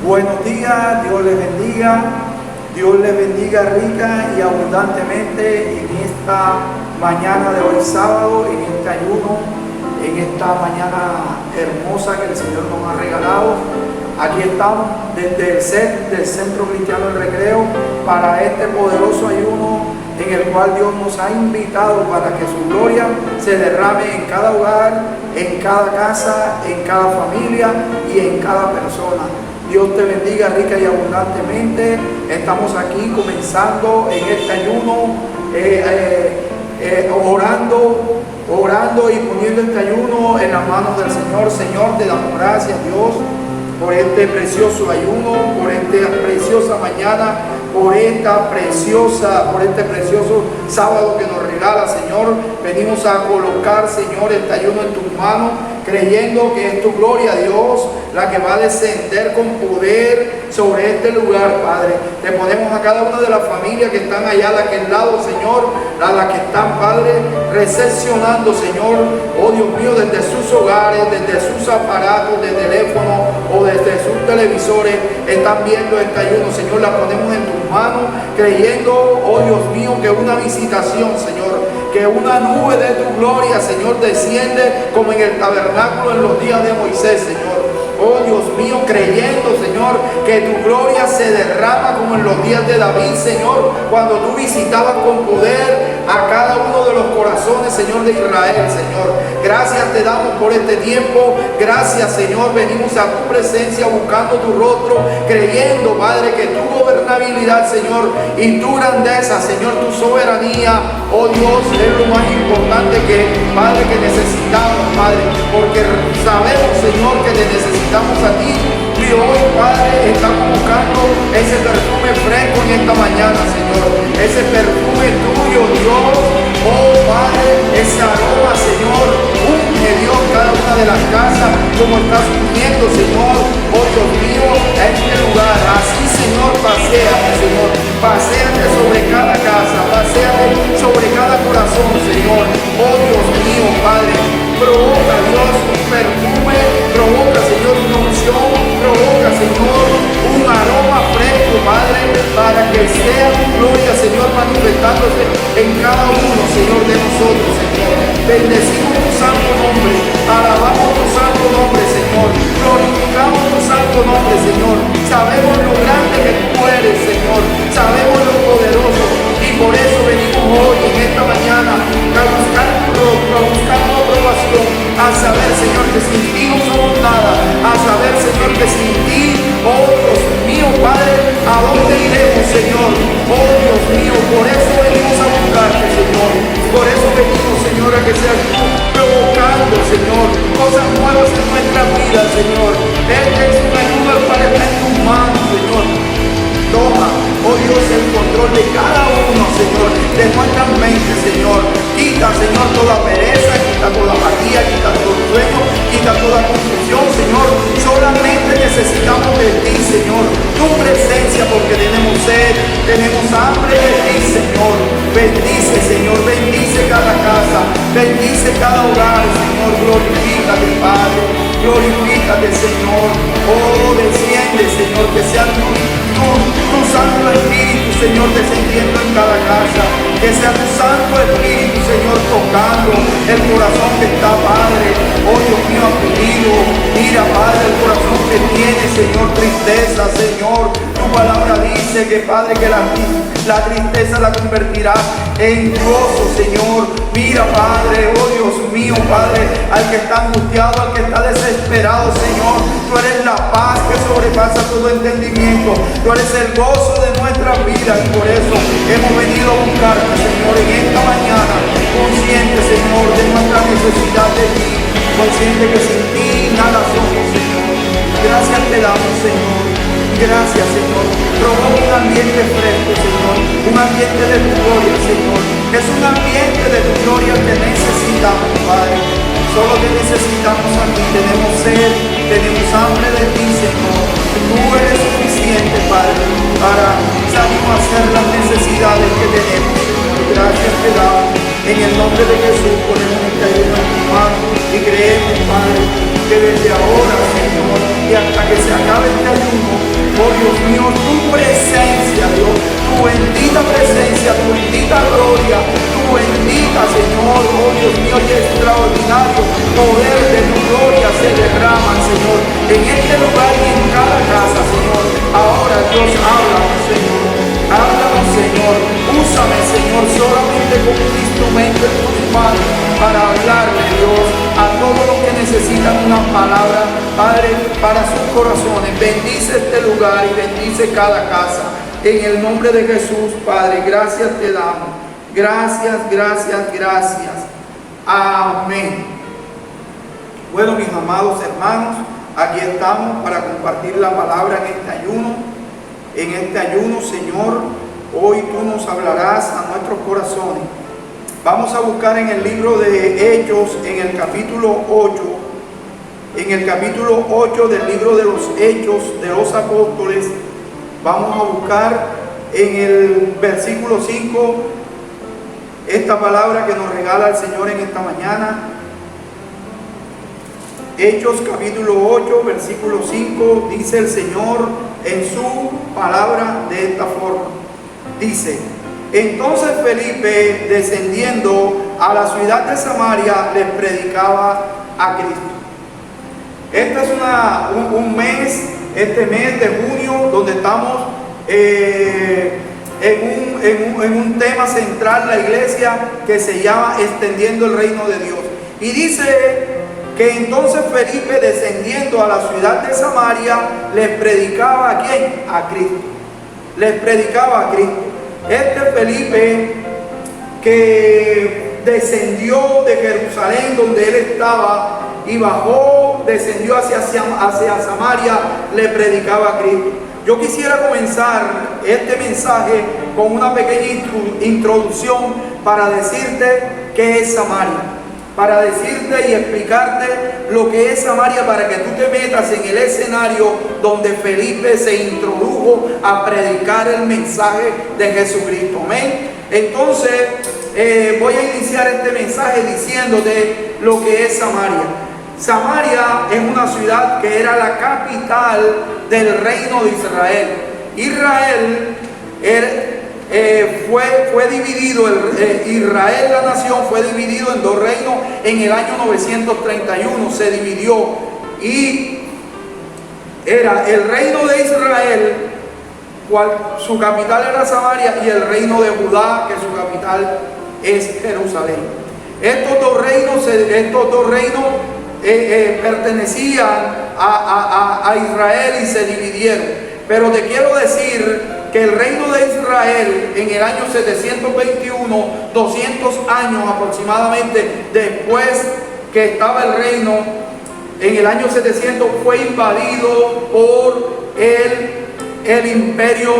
Buenos días, Dios les bendiga. Dios les bendiga rica y abundantemente en esta mañana de hoy sábado, en este ayuno, en esta mañana hermosa que el Señor nos ha regalado. Aquí estamos desde el set del Centro Cristiano del Recreo para este poderoso ayuno en el cual Dios nos ha invitado para que su gloria se derrame en cada hogar, en cada casa, en cada familia y en cada persona. Dios te bendiga rica y abundantemente. Estamos aquí comenzando en este ayuno, orando y poniendo este ayuno en las manos del Señor. Señor, te damos gracias, Dios, por este precioso ayuno, por esta preciosa mañana, por este precioso sábado que nos regala, Señor. Venimos a colocar, Señor, este ayuno en tus manos, creyendo que es tu gloria, Dios, la que va a descender con poder sobre este lugar, Padre. Te ponemos a cada una de las familias que están allá de aquel lado, Señor, a las que están, Padre, recepcionando, Señor, oh Dios mío, desde sus hogares, desde sus aparatos de teléfono o desde sus televisores, están viendo este ayuno, Señor. La ponemos en tus manos, creyendo, oh Dios mío, que una visitación, Señor, que una nube de tu gloria, Señor, desciende como en el tabernáculo en los días de Moisés, Señor. Oh Dios mío, creyendo, Señor, que tu gloria se derrama como en los días de David, Señor, cuando tú visitabas con poder a cada uno de los corazones, Señor, de Israel, Señor. Gracias te damos por este tiempo. Gracias, Señor. Venimos a tu presencia buscando tu rostro, creyendo, Padre, que tu gobernabilidad, Señor, y tu grandeza, Señor, tu soberanía, oh Dios, es lo más importante que, Padre, que necesitamos, Padre, porque sabemos, Señor, que te necesitamos a ti. Y hoy, Padre, estamos buscando ese perfume fresco en esta mañana, Señor. Ese perfume tuyo, Dios. Oh, Padre, ese aroma, Señor. Unge, Dios, cada una de las casas, como estás ungiendo, Señor. Oh, Dios mío, a este lugar. Así, Señor, paséate, Señor. Paséate sobre cada casa. Paséate sobre cada corazón, Señor. Oh, Dios mío, Padre. Provoca, Dios, un perfume. Provoca, Señor, una unción. Provoca, Señor, un aroma fresco, Padre, para que sea tu gloria, Señor, manifestándose en cada uno, Señor, de nosotros, Señor. Bendecimos tu santo nombre, alabamos tu santo nombre, Señor, glorificamos tu santo nombre, Señor. Sabemos lo grande que tú eres, Señor, sabemos lo poderoso, y por eso venimos hoy, en esta mañana, a buscar tu rostro, a buscar tu aprobación, a saber, Señor, que sin ti no somos nada, a saber, Señor, que sin ti, oh Dios mío, Padre, ¿a dónde iremos, Señor? Oh Dios mío, por eso venimos a buscarte, Señor. Por eso venimos, Señor, a que seas tú provocando, Señor, cosas nuevas en nuestra vida, Señor. Este es un ayuno para estar en tus manos, Señor. Toma, oh Dios, el control de cada uno, Señor, de nuestras mentes, Señor. Quita, Señor, toda pereza, quita toda apatía, quita todo sueño, quita toda confusión, Señor. Solamente necesitamos de ti, Señor, tu presencia, porque tenemos sed, tenemos hambre de ti, Señor. Bendice, Señor, bendice cada casa, bendice cada hogar, Señor. Glorifícate, Padre, glorifícate, Señor. Oh, desciende, Señor, que sea tu Santo Espíritu, Señor, descendiendo en cada casa. Que sea tu Santo Espíritu, Señor, tocando el corazón que está, Padre, oh Dios mío, afligido. Mira, Padre, el corazón que tiene, Señor, tristeza, Señor. Tu palabra dice que, Padre, que la tristeza la convertirá en gozo, Señor. Mira, Padre, oh Dios mío, Padre, al que está angustiado, al que está desesperado, Señor. Tú eres la paz que sobrepasa todo entendimiento. Tú eres el gozo de nuestras vidas, y por eso hemos venido a buscarte, Señor, en esta mañana, consciente, Señor, de nuestra necesidad de ti, consciente que sin ti nada somos, Señor. Gracias te damos, Señor. Gracias, Señor. Provoca un ambiente fresco, Señor. Un ambiente de tu gloria, Señor. Es un ambiente de tu gloria que necesitamos, Padre. Solo te necesitamos a ti. Tenemos sed, tenemos hambre de ti, Señor. Tú eres suficiente, Padre, para satisfacer las necesidades que tenemos, Señor. Gracias te damos. En el nombre de Jesús ponemos este ayuno en tu mano y creemos, Padre, que desde ahora, Señor, y hasta que se acabe este ayuno, Oh Dios mío, tu presencia, Dios, tu bendita presencia, tu bendita gloria, tu bendita, Señor, oh Dios mío, y extraordinario poder de tu gloria se derrama, Señor, en este lugar y en cada casa, Señor. Ahora, Dios, háblanos, Señor. Háblanos, Señor. Úsame, Señor, solamente como un instrumento en tus manos para hablarle, Dios, a todos los que necesitan una palabra, Padre, para sus corazones. Bendice este lugar y bendice cada casa. En el nombre de Jesús, Padre, gracias te damos. Gracias, gracias, gracias. Amén. Bueno, mis amados hermanos, aquí estamos para compartir la palabra en este ayuno. En este ayuno, Señor, hoy tú nos hablarás a nuestros corazones. Vamos a buscar en el libro de Hechos, en el capítulo 8, en el capítulo 8 del libro de los Hechos de los Apóstoles. Vamos a buscar en el versículo 5 esta palabra que nos regala el Señor en esta mañana. Hechos capítulo 8, versículo 5, dice el Señor en su palabra de esta forma. Dice: entonces Felipe, descendiendo a la ciudad de Samaria, les predicaba a Cristo. Este es un mes, este mes de junio, donde estamos en un tema central, la iglesia, que se llama extendiendo el reino de Dios. Y dice que entonces Felipe, descendiendo a la ciudad de Samaria, les predicaba ¿a quién? A Cristo. Les predicaba a Cristo. Este Felipe, que descendió de Jerusalén, donde él estaba, y bajó, descendió hacia Samaria, le predicaba a Cristo. Yo quisiera comenzar este mensaje con una pequeña introducción para decirte qué es Samaria, para decirte y explicarte lo que es Samaria, para que tú te metas en el escenario donde Felipe se introdujo a predicar el mensaje de Jesucristo. Amén. Entonces voy a iniciar este mensaje diciéndote lo que es Samaria. Samaria es una ciudad que era la capital del reino de Israel. Israel fue dividido, Israel, la nación, fue dividido en dos reinos en el año 931. Se dividió y era el reino de Israel, su capital era Samaria, y el reino de Judá, que su capital es Jerusalén. Estos dos reinos pertenecían a Israel y se dividieron. Pero te quiero decir que el reino de Israel, en el año 721, 200 años aproximadamente después que estaba el reino, en el año 700 fue invadido por el imperio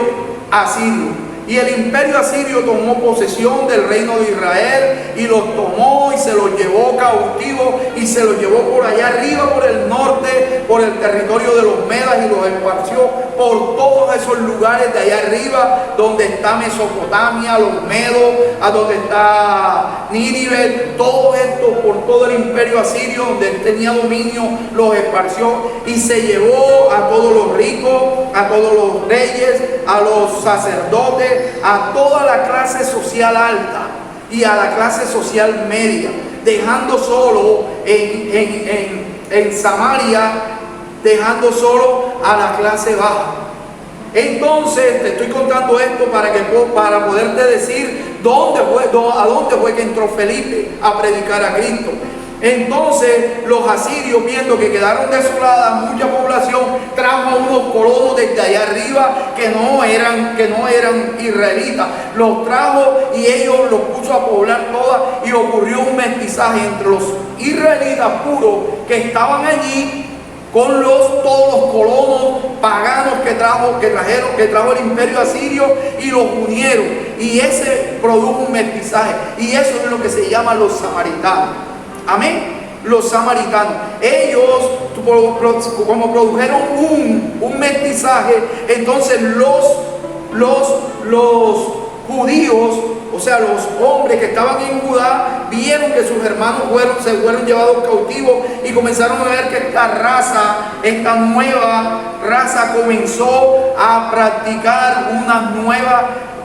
asirio. Y el imperio asirio tomó posesión del reino de Israel y los tomó y se los llevó cautivo y se los llevó por allá arriba, por el norte, por el territorio de los medas, y los esparció por todos esos lugares de allá arriba, donde está Mesopotamia, los medos, a donde está Nínive, todo esto por todo el imperio asirio, donde él tenía dominio, los esparció y se llevó a todos los ricos, a todos los reyes, a los sacerdotes, a toda la clase social alta y a la clase social media, dejando solo en Samaria, dejando solo a la clase baja. Entonces te estoy contando esto para poderte decir a dónde fue que entró Felipe a predicar a Cristo. Entonces los asirios, viendo que quedaron desoladas mucha población, trajo a unos colonos desde allá arriba que no eran israelitas. Los trajo y ellos los puso a poblar todas, y ocurrió un mestizaje entre los israelitas puros que estaban allí con todos los colonos paganos que trajo el imperio asirio, y los unieron, y ese produjo un mestizaje, y eso es lo que se llama los samaritanos. Amén. Los samaritanos, ellos como produjeron un mestizaje, entonces los judíos, o sea, los hombres que estaban en Judá, vieron que sus hermanos se fueron llevados cautivos y comenzaron a ver que esta nueva raza comenzó a practicar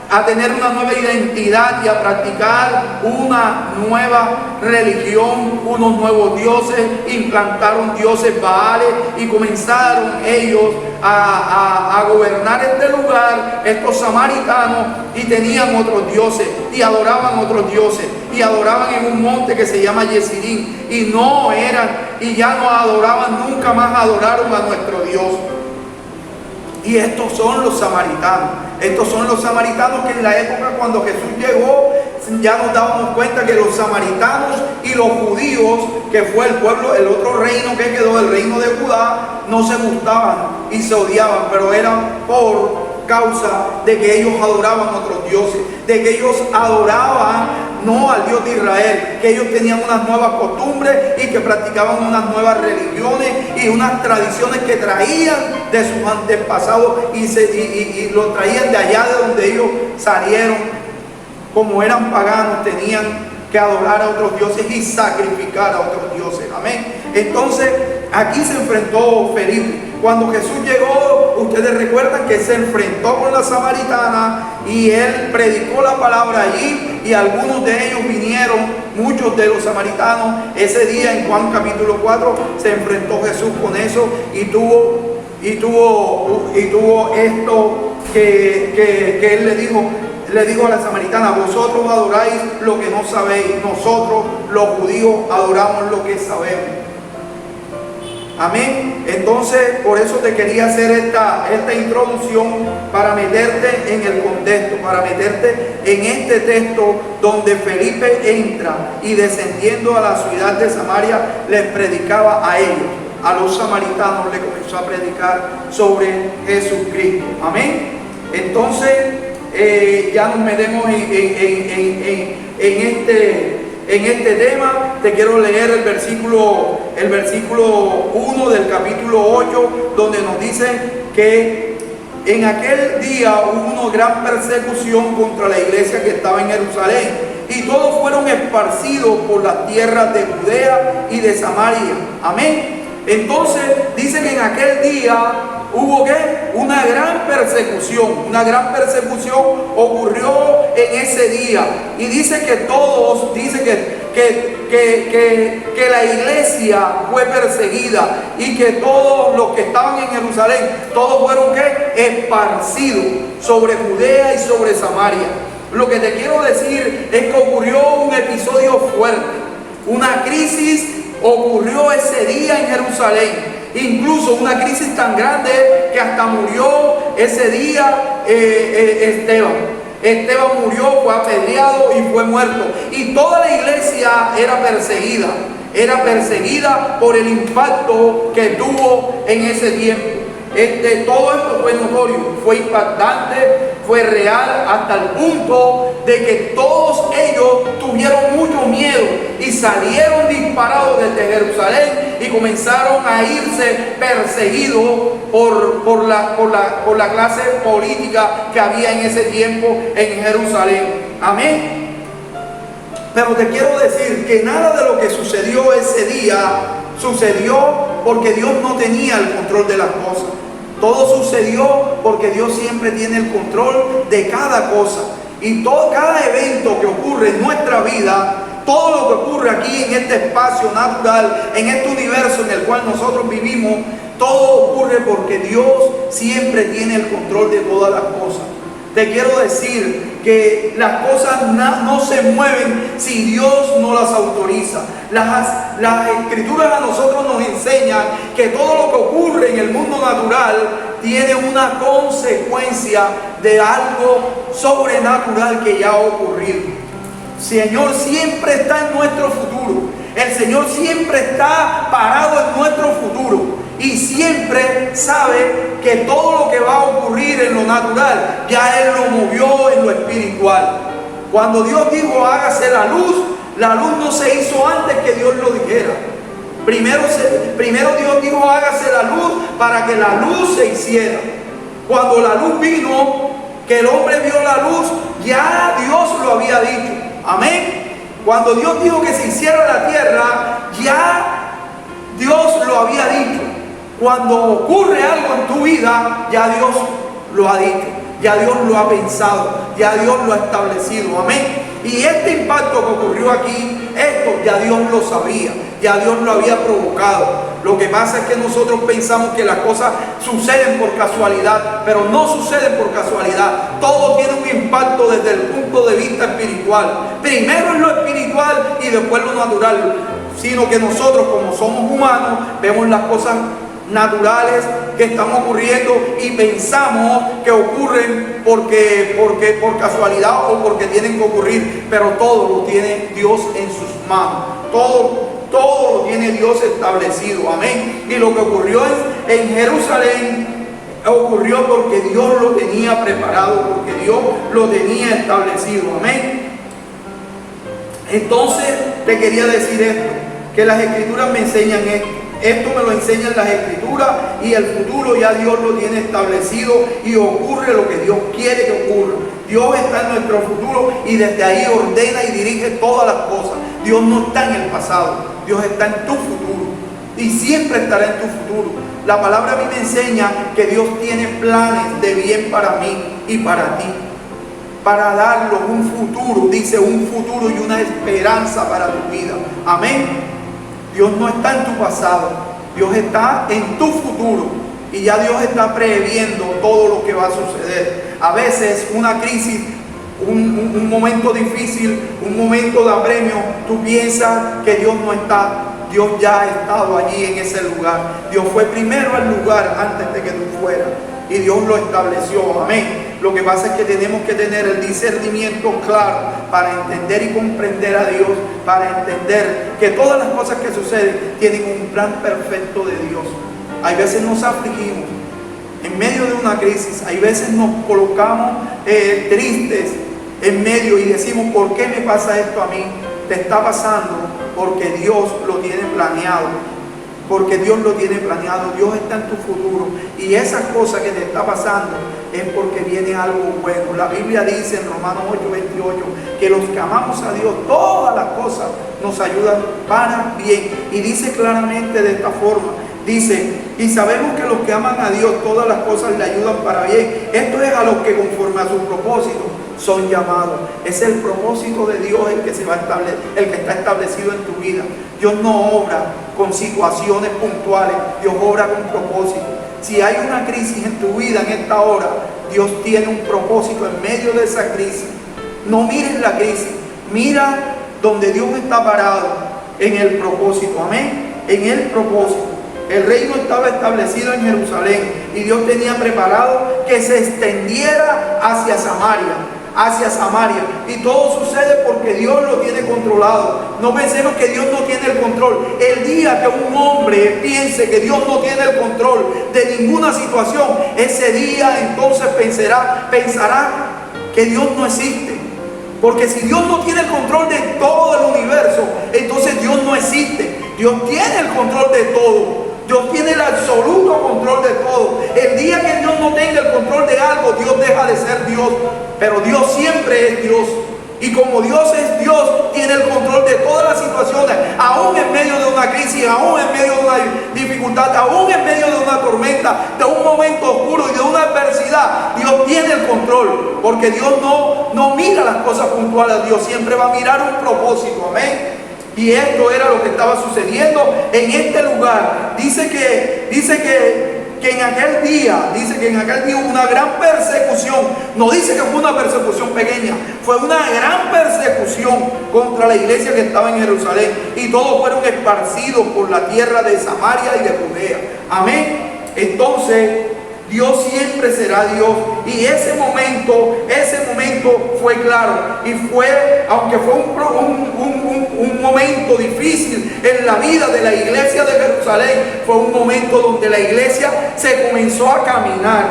a tener una nueva identidad y a practicar una nueva religión, unos nuevos dioses, implantaron dioses Baales y comenzaron ellos a gobernar este lugar, estos samaritanos, y tenían otros dioses y adoraban otros dioses y adoraban en un monte que se llama Yesirín y ya no adoraban, nunca más adoraron a nuestro Dios. Y estos son los samaritanos. Estos son los samaritanos que en la época cuando Jesús llegó, ya nos dábamos cuenta que los samaritanos y los judíos, que fue el pueblo, el otro reino que quedó, el reino de Judá, no se gustaban y se odiaban, pero eran por causa de que ellos adoraban a otros dioses, de que ellos adoraban no al Dios de Israel, que ellos tenían unas nuevas costumbres y que practicaban unas nuevas religiones y unas tradiciones que traían de sus antepasados y lo traían de allá de donde ellos salieron. Como eran paganos, tenían que adorar a otros dioses y sacrificar a otros dioses. Amén. Entonces, aquí se enfrentó Felipe. Cuando Jesús llegó, ustedes recuerdan que se enfrentó con la samaritana y él predicó la palabra allí y algunos de ellos vinieron, muchos de los samaritanos. Ese día en Juan capítulo 4 se enfrentó Jesús con eso y tuvo esto que él le dijo a la samaritana: vosotros adoráis lo que no sabéis, nosotros los judíos adoramos lo que sabemos. Amén. Entonces, por eso te quería hacer esta introducción, para meterte en el contexto, para meterte en este texto donde Felipe entra y descendiendo a la ciudad de Samaria les predicaba a ellos, a los samaritanos le comenzó a predicar sobre Jesucristo. Amén. Entonces, ya nos metemos en este tema. Te quiero leer el versículo 1 del capítulo 8, donde nos dice que en aquel día hubo una gran persecución contra la iglesia que estaba en Jerusalén, y todos fueron esparcidos por las tierras de Judea y de Samaria. Amén. Entonces dice que en aquel día hubo una gran persecución. Una gran persecución ocurrió en ese día. Y dice que todos, dice que la iglesia fue perseguida y que todos los que estaban en Jerusalén, todos fueron esparcidos sobre Judea y sobre Samaria. Lo que te quiero decir es que ocurrió un episodio fuerte, una crisis ocurrió ese día en Jerusalén. Incluso una crisis tan grande que hasta murió ese día Esteban. Esteban murió, fue apedreado y fue muerto. Y toda la iglesia era perseguida por el impacto que tuvo en ese tiempo. Todo esto fue notorio, fue impactante, fue real, hasta el punto de que todos ellos tuvieron mucho miedo y salieron disparados desde Jerusalén y comenzaron a irse perseguidos por la clase política que había en ese tiempo en Jerusalén. Amén. Pero te quiero decir que nada de lo que sucedió ese día sucedió porque Dios no tenía el control de las cosas. Todo sucedió porque Dios siempre tiene el control de cada cosa. Y cada evento que ocurre en nuestra vida, todo lo que ocurre aquí en este espacio natural, en este universo en el cual nosotros vivimos, todo ocurre porque Dios siempre tiene el control de todas las cosas. Te quiero decir que las cosas no se mueven si Dios no las autoriza. Las escrituras a nosotros nos enseñan que todo lo que ocurre en el mundo natural tiene una consecuencia de algo sobrenatural que ya ha ocurrido. El Señor siempre está en nuestro futuro. El Señor siempre está parado en nuestro futuro. Y siempre sabe que todo lo que va a ocurrir en lo natural, ya Él lo movió en lo espiritual. Cuando Dios dijo hágase la luz no se hizo antes que Dios lo dijera. Primero Dios dijo hágase la luz para que la luz se hiciera. Cuando la luz vino, que el hombre vio la luz, ya Dios lo había dicho. Amén. Cuando Dios dijo que se hiciera la tierra, ya Dios lo había dicho. Cuando ocurre algo en tu vida, ya Dios lo ha dicho, ya Dios lo ha pensado, ya Dios lo ha establecido. Amén. Y este impacto que ocurrió aquí, esto ya Dios lo sabía, ya Dios lo había provocado. Lo que pasa es que nosotros pensamos que las cosas suceden por casualidad, pero no suceden por casualidad. Todo tiene un impacto desde el punto de vista espiritual. Primero es lo espiritual y después lo natural. Sino que nosotros, como somos humanos, vemos las cosas naturales que están ocurriendo y pensamos que ocurren porque por casualidad o porque tienen que ocurrir, pero todo lo tiene Dios en sus manos. Todo lo tiene Dios establecido. Amén. Y lo que ocurrió en Jerusalén ocurrió porque Dios lo tenía preparado, porque Dios lo tenía establecido. Amén. Entonces te quería decir esto, que las escrituras me enseñan esto. Esto me lo enseñan las escrituras, y el futuro ya Dios lo tiene establecido y ocurre lo que Dios quiere que ocurra. Dios está en nuestro futuro y desde ahí ordena y dirige todas las cosas. Dios no está en el pasado, Dios está en tu futuro y siempre estará en tu futuro. La palabra a mí me enseña que Dios tiene planes de bien para mí y para ti, para darnos un futuro, dice, un futuro y una esperanza para tu vida. Amén. Dios no está en tu pasado, Dios está en tu futuro y ya Dios está previendo todo lo que va a suceder. A veces una crisis, un momento difícil, un momento de apremio, tú piensas que Dios no está. Dios ya ha estado allí en ese lugar. Dios fue primero al lugar antes de que tú fueras y Dios lo estableció. Amén. Lo que pasa es que tenemos que tener el discernimiento claro para entender y comprender a Dios, para entender que todas las cosas que suceden tienen un plan perfecto de Dios. Hay veces nos afligimos en medio de una crisis, hay veces nos colocamos tristes en medio y decimos, ¿por qué me pasa esto a mí? Te está pasando porque Dios lo tiene planeado. Porque Dios lo tiene planeado, Dios está en tu futuro y esas cosas que te está pasando es porque viene algo bueno. La Biblia dice en Romanos 8:28 que los que amamos a Dios, todas las cosas nos ayudan para bien. Y dice claramente de esta forma, dice, y sabemos que los que aman a Dios, todas las cosas le ayudan para bien. Esto es a los que conforme a su propósito son llamados. Es el propósito de Dios el que está establecido en tu vida. Dios no obra con situaciones puntuales, Dios obra con propósito. Si hay una crisis en tu vida en esta hora, Dios tiene un propósito en medio de esa crisis. No mires la crisis, mira donde Dios está parado, en el propósito. Amén. En el propósito. El reino estaba establecido en Jerusalén y Dios tenía preparado que se extendiera hacia Samaria, y todo sucede porque Dios lo tiene controlado. No pensemos que Dios no tiene el control. El día que un hombre piense que Dios no tiene el control de ninguna situación, ese día entonces pensará que Dios no existe. Porque si Dios no tiene el control de todo el universo, entonces Dios no existe. Dios tiene el control de todo. Dios tiene el absoluto control de todo. El día que Dios no tenga el control de algo, Dios deja de ser Dios. Pero Dios siempre es Dios. Y como Dios es Dios, tiene el control de todas las situaciones. Aún en medio de una crisis, aún en medio de una dificultad, aún en medio de una tormenta, de un momento oscuro y de una adversidad, Dios tiene el control. Porque Dios no mira las cosas puntuales. Dios siempre va a mirar un propósito. Amén. Y esto era lo que estaba sucediendo en este lugar. Dice que en aquel día hubo una gran persecución. No dice que fue una persecución pequeña, fue una gran persecución contra la iglesia que estaba en Jerusalén. Y todos fueron esparcidos por la tierra de Samaria y de Judea. Amén. Entonces, Dios siempre será Dios. Y ese momento fue claro. Y fue, aunque fue un momento difícil en la vida de la iglesia de Jerusalén, fue un momento donde la iglesia se comenzó a caminar.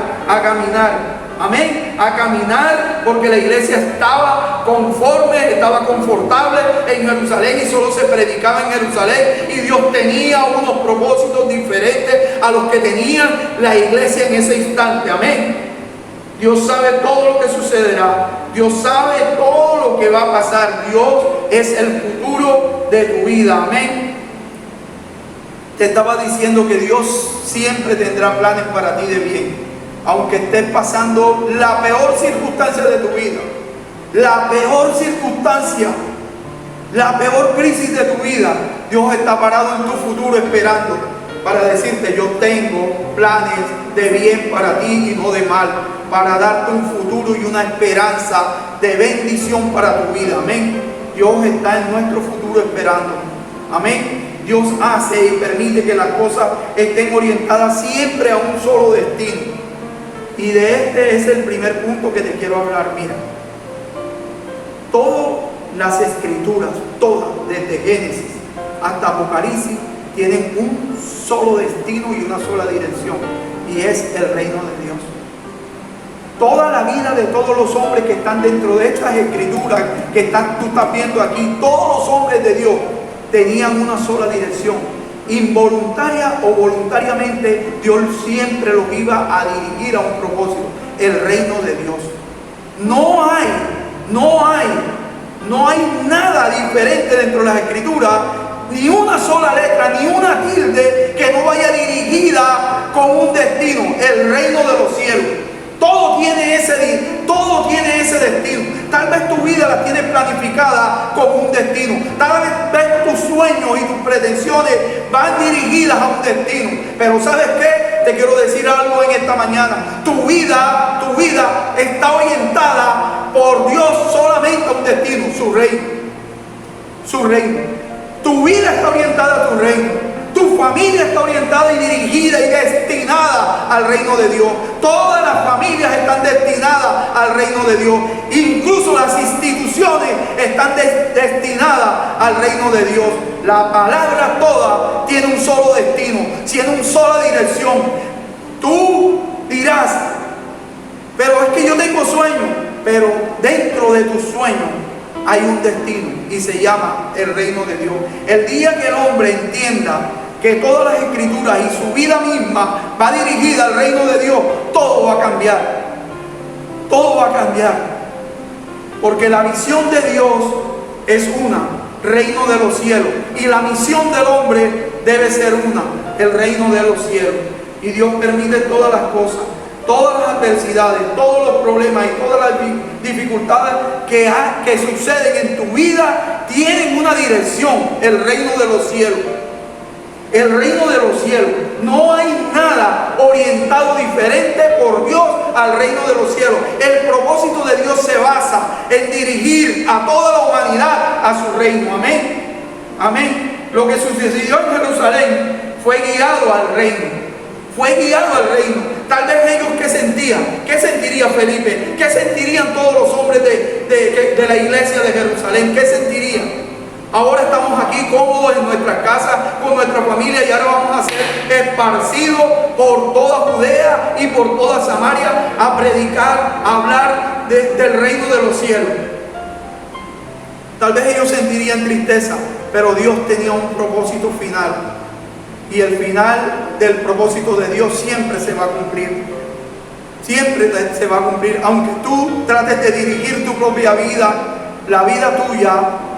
Amén, a caminar, porque la iglesia estaba confortable en Jerusalén y solo se predicaba en Jerusalén, y Dios tenía unos propósitos diferentes a los que tenía la iglesia en ese instante. Amén. Dios sabe todo lo que sucederá. Dios sabe todo todo lo que va a pasar. Dios es el futuro de tu vida. Amén. Te estaba diciendo que Dios siempre tendrá planes para ti de bien, aunque estés pasando la peor circunstancia de tu vida, la peor circunstancia, la peor crisis de tu vida. Dios está parado en tu futuro esperando para decirte: yo tengo planes de bien para ti y no de mal, para darte un futuro y una esperanza de bendición para tu vida. Amén. Dios está en nuestro futuro esperando. Amén. Dios hace y permite que las cosas estén orientadas siempre a un solo destino. Y de este es el primer punto que te quiero hablar. Mira, todas las escrituras, todas, desde Génesis hasta Apocalipsis, tienen un solo destino y una sola dirección, y es el reino de Dios. Toda la vida de todos los hombres que están dentro de estas escrituras que tú estás viendo aquí, todos los hombres de Dios tenían una sola dirección. Involuntaria o voluntariamente, Dios siempre los iba a dirigir a un propósito: el reino de Dios. No hay nada diferente dentro de las escrituras, ni una sola letra, ni una tilde que no vaya dirigida con un destino: el reino de los cielos. Todo tiene ese destino. Tal vez tu vida la tienes planificada con un destino. Tal vez tus sueños y tus pretensiones van dirigidas a un destino. Pero ¿sabes qué? Te quiero decir algo en esta mañana. Tu vida está orientada por Dios solamente a un destino: su reino. Su reino. Tu vida está orientada a tu reino. Tu familia está orientada y dirigida y destinada al reino de Dios. Todas las familias están destinadas al reino de Dios. Incluso las instituciones están destinadas al reino de Dios. La palabra toda tiene un solo destino, tiene una sola dirección. Tú dirás: pero es que yo tengo sueños. Pero dentro de tus sueños hay un destino y se llama el reino de Dios. El día que el hombre entienda que todas las escrituras y su vida misma va dirigida al reino de Dios, todo va a cambiar. Todo va a cambiar. Porque la visión de Dios es una: reino de los cielos. Y la misión del hombre debe ser una: el reino de los cielos. Y Dios permite todas las cosas, todas las adversidades, todos los problemas y todas las dificultades que suceden en tu vida tienen una dirección: el reino de los cielos. El reino de los cielos. No hay nada orientado diferente por Dios al reino de los cielos. El propósito de Dios se basa en dirigir a toda la humanidad a su reino. Amén. Amén. Lo que sucedió en Jerusalén fue guiado al reino. Fue guiado al reino. Tal vez ellos, ¿qué sentían? ¿Qué sentiría Felipe? ¿Qué sentirían todos los hombres de la iglesia de Jerusalén? ¿Qué sentirían? Ahora estamos aquí cómodos en nuestras casas, con nuestra familia, y ahora vamos a ser esparcidos por toda Judea y por toda Samaria a predicar, a hablar del reino de los cielos. Tal vez ellos sentirían tristeza, pero Dios tenía un propósito final. Y el final del propósito de Dios siempre se va a cumplir. Siempre se va a cumplir. Aunque tú trates de dirigir tu propia vida, la vida tuya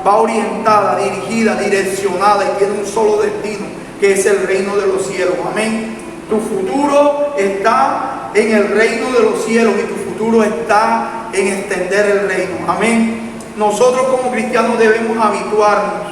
va orientada, dirigida, direccionada y tiene un solo destino, que es el reino de los cielos. Amén. Tu futuro está en el reino de los cielos y tu futuro está en extender el reino. Amén. Nosotros como cristianos debemos habituarnos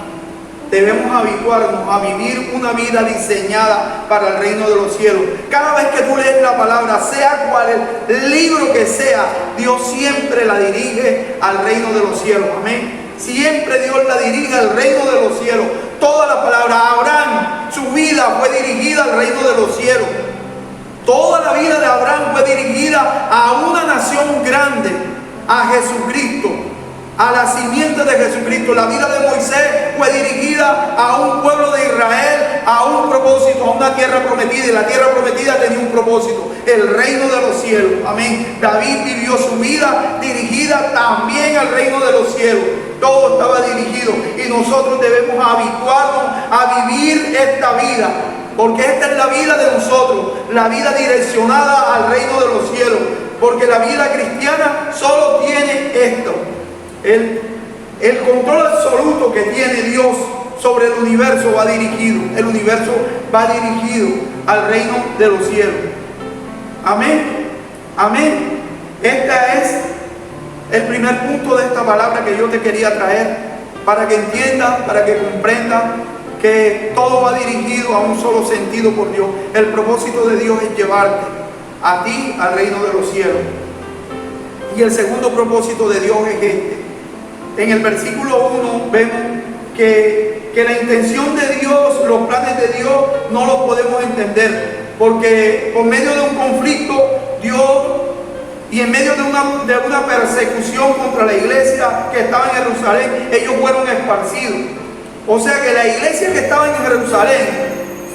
a vivir una vida diseñada para el reino de los cielos. Cada vez que tú lees la palabra, sea cual el libro que sea, Dios siempre la dirige al reino de los cielos. Amén. Siempre Dios la dirige al reino de los cielos. Toda la palabra, Abraham, su vida fue dirigida al reino de los cielos. Toda la vida de Abraham fue dirigida a una nación grande, a Jesucristo, a la simiente de Jesucristo. La vida de Moisés fue dirigida a un pueblo de Israel, a un propósito, a una tierra prometida, y la tierra prometida tenía un propósito: el reino de los cielos. Amén. David vivió su vida dirigida también al reino de los cielos. Todo estaba dirigido, y nosotros debemos habituarnos a vivir esta vida, porque esta es la vida de nosotros, la vida direccionada al reino de los cielos. Porque la vida cristiana solo tiene esto: el control absoluto que tiene Dios sobre el universo va dirigido. El universo va dirigido al reino de los cielos. Amén. Amén. Este es el primer punto de esta palabra que yo te quería traer, para que entiendas, para que comprendas que todo va dirigido a un solo sentido por Dios. El propósito de Dios es llevarte a ti al reino de los cielos. Y el segundo propósito de Dios es este. En el versículo 1 vemos que la intención de Dios, los planes de Dios, no los podemos entender, porque por medio de un conflicto, Dios, y en medio de una persecución contra la iglesia que estaba en Jerusalén, ellos fueron esparcidos. O sea que la iglesia que estaba en Jerusalén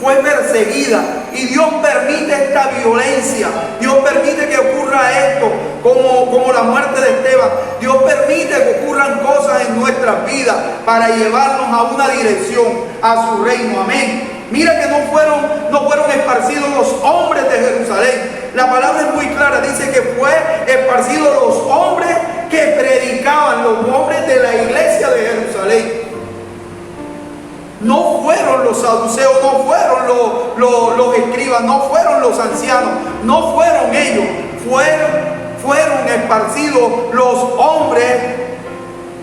fue perseguida, y Dios permite esta violencia. Dios permite que ocurra esto, como la muerte de Esteban. Dios permite que ocurran cosas en nuestras vidas para llevarnos a una dirección, a su reino. Amén. Mira que no fueron esparcidos los hombres de Jerusalén. La palabra es muy clara, dice que fue esparcidos los hombres que predicaban, los hombres de la iglesia de Jerusalén. No fueron los saduceos, no fueron los escribas, no fueron los ancianos, no fueron ellos. Fueron esparcidos los hombres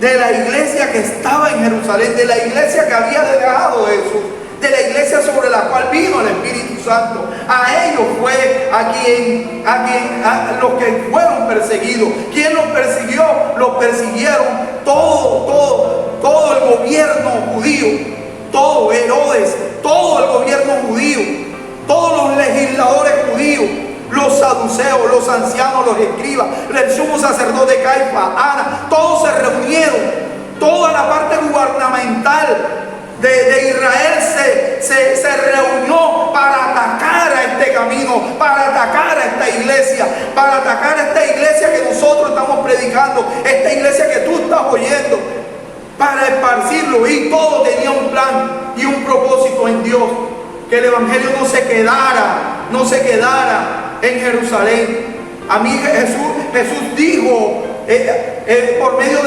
de la iglesia que estaba en Jerusalén, de la iglesia que había dejado Jesús, de la iglesia sobre la cual vino el Espíritu Santo. A ellos fue a los que fueron perseguidos. ¿Quién los persiguió? Los persiguieron todo el gobierno judío. Todo Herodes, todo el gobierno judío, todos los legisladores judíos, los saduceos, los ancianos, los escribas, el sumo sacerdote Caifás, Ana, todos se reunieron. Toda la parte gubernamental de Israel se reunió para atacar a este camino, para atacar a esta iglesia, para atacar a esta iglesia que nosotros estamos predicando, esta iglesia que tú estás oyendo, para esparcirlo. Y todo tenía un plan y un propósito en Dios, que el evangelio no se quedara en Jerusalén. A mí Jesús dijo por medio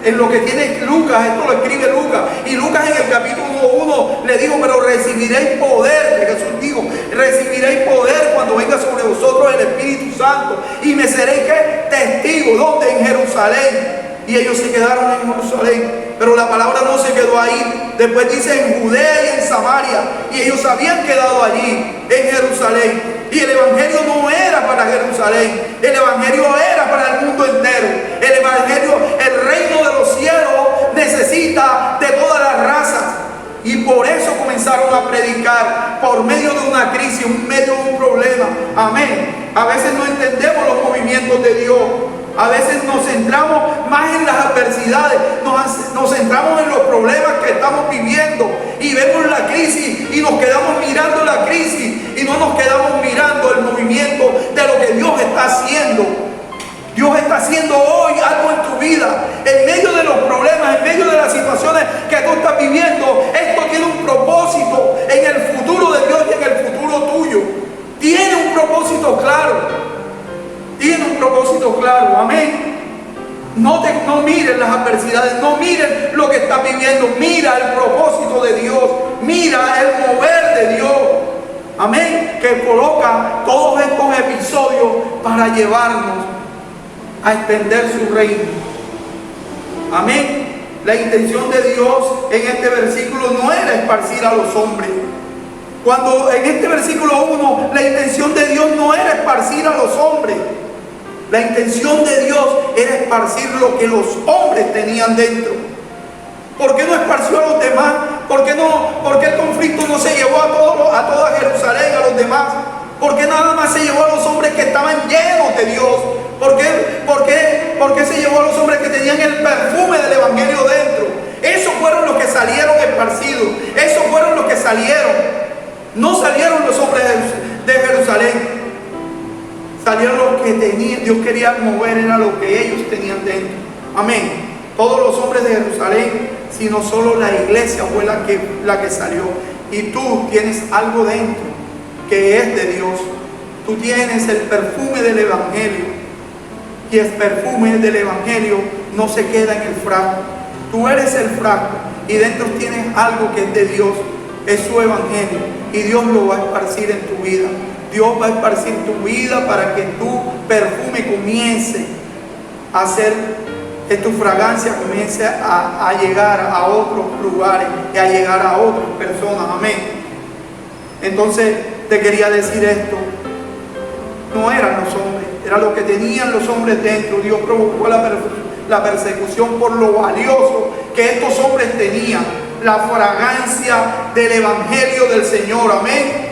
en lo que tiene Lucas, esto lo escribe Lucas, y Lucas en el capítulo 1 le dijo: pero recibiréis poder, que Jesús dijo, recibiréis poder cuando venga sobre vosotros el Espíritu Santo, y me seréis testigos. ¿Dónde? En Jerusalén. Y ellos se quedaron en Jerusalén, pero la palabra no se quedó ahí. Después dice en Judea y en Samaria, y ellos habían quedado allí en Jerusalén. Y el evangelio no era para Jerusalén, el evangelio era para el mundo entero. El evangelio, el reino de los cielos necesita de todas las razas. Y por eso comenzaron a predicar, por medio de una crisis, en medio de un problema. Amén. A veces no entendemos los movimientos de Dios. A veces nos centramos más en las adversidades, nos centramos en los problemas que estamos viviendo, y vemos la crisis y nos quedamos mirando la crisis, y no nos quedamos mirando el movimiento de lo que Dios está haciendo. Dios está haciendo hoy algo en tu vida, en medio de los problemas, en medio de las situaciones que tú estás viviendo. Esto tiene un propósito en el futuro de Dios y en el futuro tuyo. Tiene un propósito claro. Tiene un propósito claro. Amén. No miren las adversidades, no miren lo que estás viviendo. Mira el propósito de Dios, mira el mover de Dios. Amén. Que coloca todos estos episodios para llevarnos a extender su reino. Amén. La intención de Dios en este versículo no era esparcir a los hombres. Cuando en este versículo 1, la intención de Dios no era esparcir a los hombres. La intención de Dios era esparcir lo que los hombres tenían dentro. ¿Por qué no esparció a los demás? ¿Por qué el conflicto no se llevó a toda Jerusalén, a los demás? ¿Por qué nada más se llevó a los hombres que estaban llenos de Dios? ¿Por qué se llevó a los hombres que tenían el perfume del evangelio dentro? Esos fueron los que salieron esparcidos. Esos fueron los que salieron. No salieron los hombres de Jerusalén. Salieron los que tenían. Dios quería mover, era lo que ellos tenían dentro. Amén. Todos los hombres de Jerusalén, sino solo la iglesia fue la que salió. Y tú tienes algo dentro que es de Dios. Tú tienes el perfume del evangelio. Y el perfume del evangelio no se queda en el frasco. Tú eres el frasco y dentro tienes algo que es de Dios, es su evangelio, y Dios lo va a esparcir en tu vida. Dios va a esparcir tu vida para que tu perfume comience a hacer, que tu fragancia comience a llegar a otros lugares y a llegar a otras personas. Amén. Entonces te quería decir esto. No eran los hombres, era lo que tenían los hombres dentro. Dios provocó la persecución por lo valioso que estos hombres tenían, la fragancia del evangelio del Señor. Amén.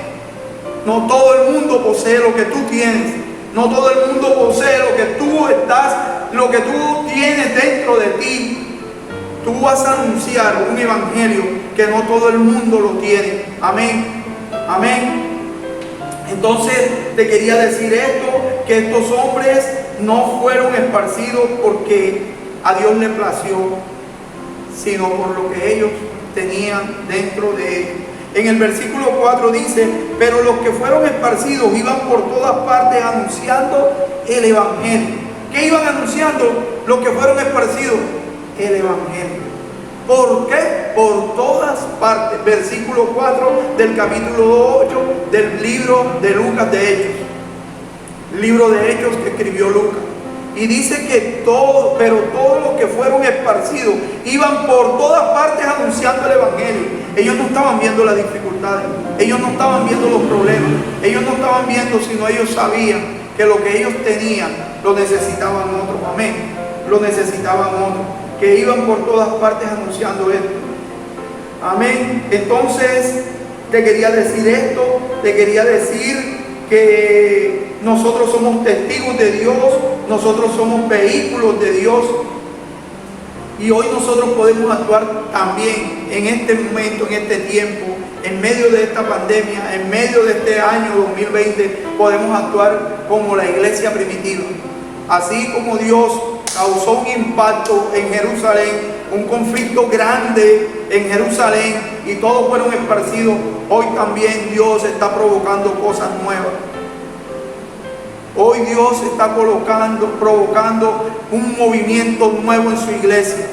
No todo el mundo posee lo que tú tienes. No todo el mundo posee lo que tú tienes dentro de ti. Tú vas a anunciar un evangelio que no todo el mundo lo tiene. Amén. Amén. Entonces te quería decir esto, que estos hombres no fueron esparcidos porque a Dios le plació, sino por lo que ellos tenían dentro de ellos. En el versículo 4 dice: pero los que fueron esparcidos iban por todas partes anunciando el evangelio. ¿Qué iban anunciando los que fueron esparcidos? El evangelio. ¿Por qué? Por todas partes. Versículo 4 del capítulo 8 del libro de Lucas de Hechos. Libro de Hechos que escribió Lucas. Y dice que todos los que fueron esparcidos iban por todas partes anunciando el evangelio. Ellos no estaban viendo las dificultades, ellos no estaban viendo los problemas, ellos no estaban viendo, sino ellos sabían que lo que ellos tenían lo necesitaban otros. Amén. Lo necesitaban otros, que iban por todas partes anunciando esto. Amén. Entonces te quería decir esto, te quería decir que nosotros somos testigos de Dios, nosotros somos vehículos de Dios, y hoy nosotros podemos actuar también en este momento, en este tiempo, en medio de esta pandemia, en medio de este año 2020, podemos actuar como la iglesia primitiva. Así como Dios causó un impacto en Jerusalén, un conflicto grande en Jerusalén, y todos fueron esparcidos, hoy también Dios está provocando cosas nuevas. Hoy Dios está provocando un movimiento nuevo en su iglesia.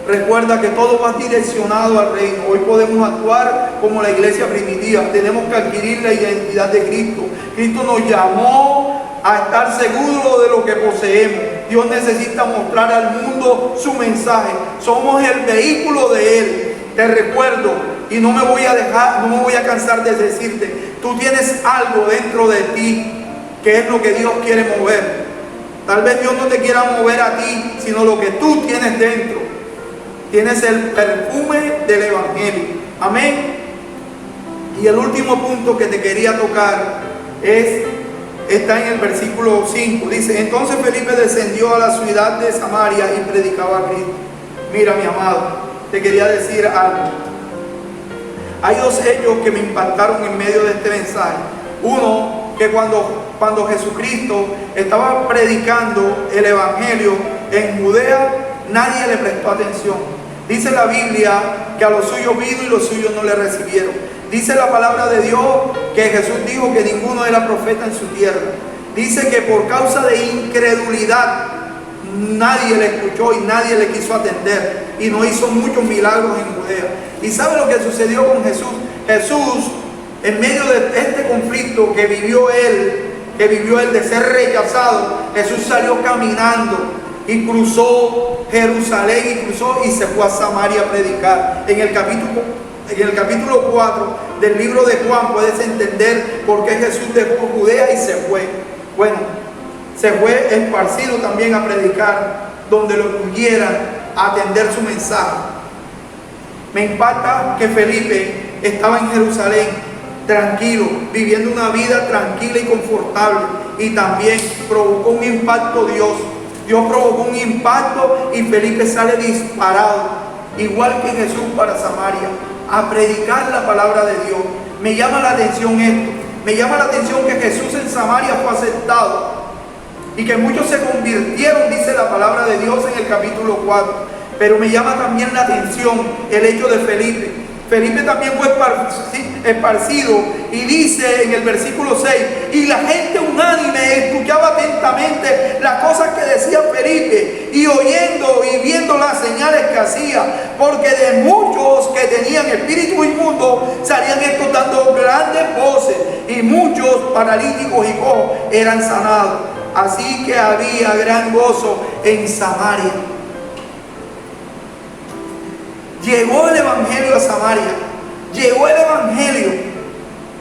Recuerda que todo va direccionado al reino. Hoy podemos actuar como la iglesia primitiva. Tenemos que adquirir la identidad de Cristo. Cristo nos llamó a estar seguros de lo que poseemos. Dios necesita mostrar al mundo su mensaje. Somos el vehículo de Él. Te recuerdo, y no me voy a cansar de decirte, tú tienes algo dentro de ti que es lo que Dios quiere mover. Tal vez Dios no te quiera mover a ti, sino lo que tú tienes dentro. Tienes el perfume del evangelio. Amén. Y el último punto que te quería tocar está en el versículo 5. Dice: entonces Felipe descendió a la ciudad de Samaria y predicaba a Cristo. Mira, mi amado, te quería decir algo. Hay dos hechos que me impactaron en medio de este mensaje. Uno, que cuando Jesucristo estaba predicando el evangelio en Judea, nadie le prestó atención. Dice la Biblia que a los suyos vino y los suyos no le recibieron. Dice la palabra de Dios que Jesús dijo que ninguno era profeta en su tierra. Dice que por causa de incredulidad nadie le escuchó y nadie le quiso atender, y no hizo muchos milagros en Judea. ¿Y sabe lo que sucedió con Jesús? Jesús, en medio de este conflicto que vivió él de ser rechazado, Jesús salió caminando y cruzó Jerusalén y se fue a Samaria a predicar. En el capítulo 4 del libro de Juan puedes entender por qué Jesús dejó Judea y se fue. Bueno, se fue esparcido también a predicar donde lo pudieran atender su mensaje. Me impacta que Felipe estaba en Jerusalén tranquilo, viviendo una vida tranquila y confortable, y también provocó un impacto Dios provocó un impacto y Felipe sale disparado, igual que Jesús, para Samaria, a predicar la palabra de Dios. Me llama la atención esto, me llama la atención que Jesús en Samaria fue aceptado y que muchos se convirtieron, dice la palabra de Dios en el capítulo 4. Pero me llama también la atención el hecho de Felipe. Felipe también fue esparcido, y dice en el versículo 6: y la gente unánime escuchaba atentamente las cosas que decía Felipe, y oyendo y salían espíritus inmundos, salían estos dando grandes voces, y muchos paralíticos y cojos eran sanados. Así que había gran gozo en Samaria. Llegó el evangelio a Samaria. Llegó el evangelio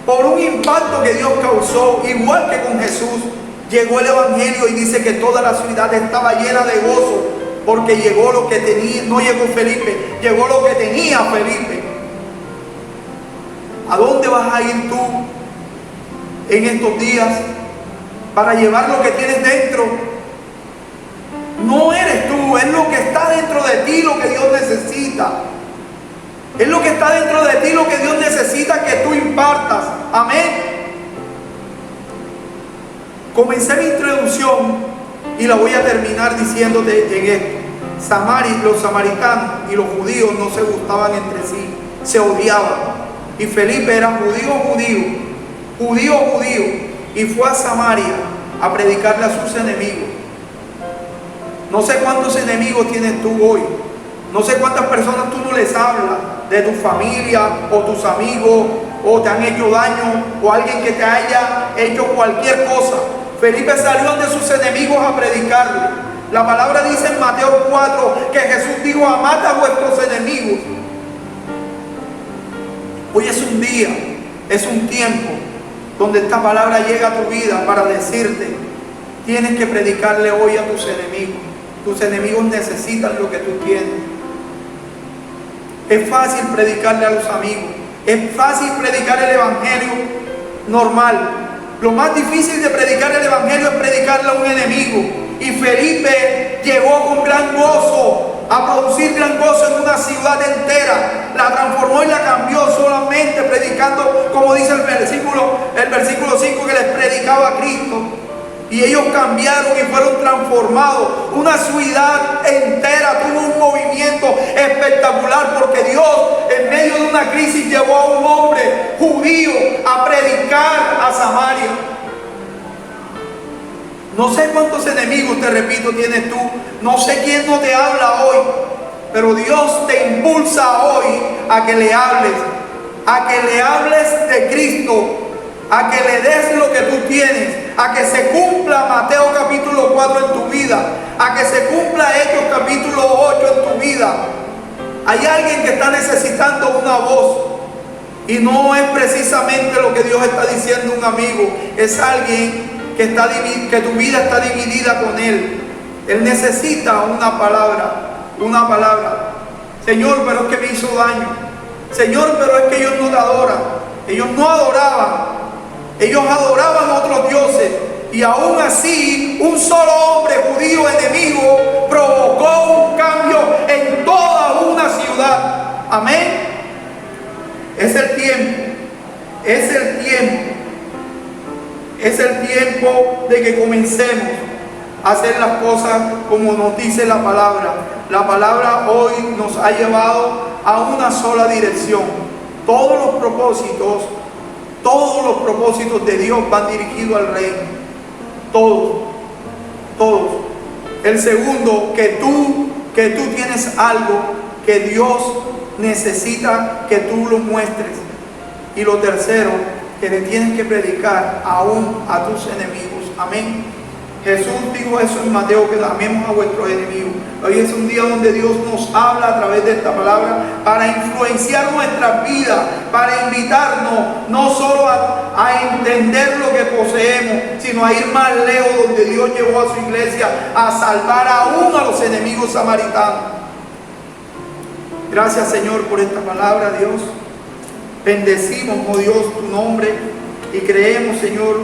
por un impacto que Dios causó, igual que con Jesús. Llegó el evangelio y dice que toda la ciudad estaba llena de gozo, porque llegó lo que tenía. No llegó Felipe, llegó lo que tenía Felipe. ¿A dónde vas a ir tú en estos días para llevar lo que tienes dentro? No eres tú, es lo que está dentro de ti lo que Dios necesita. Es lo que está dentro de ti lo que Dios necesita que tú impartas. Amén. Comencé mi introducción y la voy a terminar diciéndote en esto. Los samaritanos y los judíos no se gustaban entre sí, se odiaban. Y Felipe era judío, y fue a Samaria a predicarle a sus enemigos. No sé cuántos enemigos tienes tú hoy. No sé cuántas personas tú no les hablas, de tu familia o tus amigos, o te han hecho daño, o alguien que te haya hecho cualquier cosa. Felipe salió ante sus enemigos a predicarle. La palabra dice en Mateo 4 que Jesús dijo: amad a vuestros enemigos. Hoy es un día, es un tiempo donde esta palabra llega a tu vida para decirte: tienes que predicarle hoy a tus enemigos. Tus enemigos necesitan lo que tú tienes. Es fácil predicarle a los amigos, es fácil predicar el evangelio normal. Lo más difícil de predicar el evangelio es predicarle a un enemigo. Y Felipe llegó con gran gozo a producir gran gozo en una ciudad entera. La transformó y la cambió solamente predicando, como dice el versículo 5, que les predicaba a Cristo. Y ellos cambiaron y fueron transformados. Una ciudad entera tuvo un movimiento espectacular, porque Dios, en medio de una crisis, llevó a un hombre judío a predicar a Samaria. No sé cuántos enemigos, te repito, tienes tú. No sé quién no te habla hoy, pero Dios te impulsa hoy a que le hables de Cristo, a que le des lo que tú tienes, a que se cumpla Mateo capítulo 4 en tu vida, a que se cumpla Hechos capítulo 8 en tu vida. Hay alguien que está necesitando una voz, y no es precisamente lo que Dios está diciendo un amigo, es alguien que tu vida está dividida con él. Él necesita una palabra. Señor, pero es que me hizo daño. Señor, pero es que ellos no te adoran. Ellos no adoraban. Ellos adoraban a otros dioses. Y aún así, un solo hombre judío enemigo provocó un cambio en toda una ciudad. Amén. Es el tiempo de que comencemos a hacer las cosas como nos dice la palabra. La palabra hoy nos ha llevado a una sola dirección. Todos los propósitos de Dios van dirigidos al reino. Todos. El segundo, que tú tienes algo que Dios necesita que tú lo muestres. Y lo tercero, que le tienes que predicar aún a tus enemigos. Amén. Jesús dijo eso en Mateo, que amemos a vuestros enemigos. Hoy es un día donde Dios nos habla a través de esta palabra para influenciar nuestras vidas, para invitarnos no solo a entender lo que poseemos, sino a ir más lejos, donde Dios llevó a su iglesia a salvar aún a los enemigos samaritanos. Gracias, Señor, por esta palabra, Dios. Bendecimos, oh Dios, tu nombre, y creemos, Señor,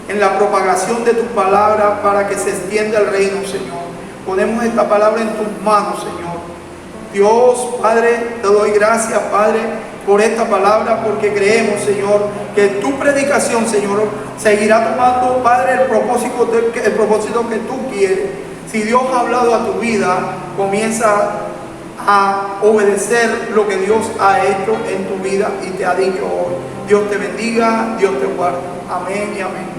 en la propagación de tu palabra para que se extienda el reino, Señor. Ponemos esta palabra en tus manos, Señor. Dios, Padre, te doy gracias, Padre, por esta palabra, porque creemos, Señor, que tu predicación, Señor, seguirá tomando, Padre, el propósito que tú quieres. Si Dios ha hablado a tu vida, comienza a obedecer lo que Dios ha hecho en tu vida y te ha dicho hoy. Dios te bendiga, Dios te guarde. Amén y amén.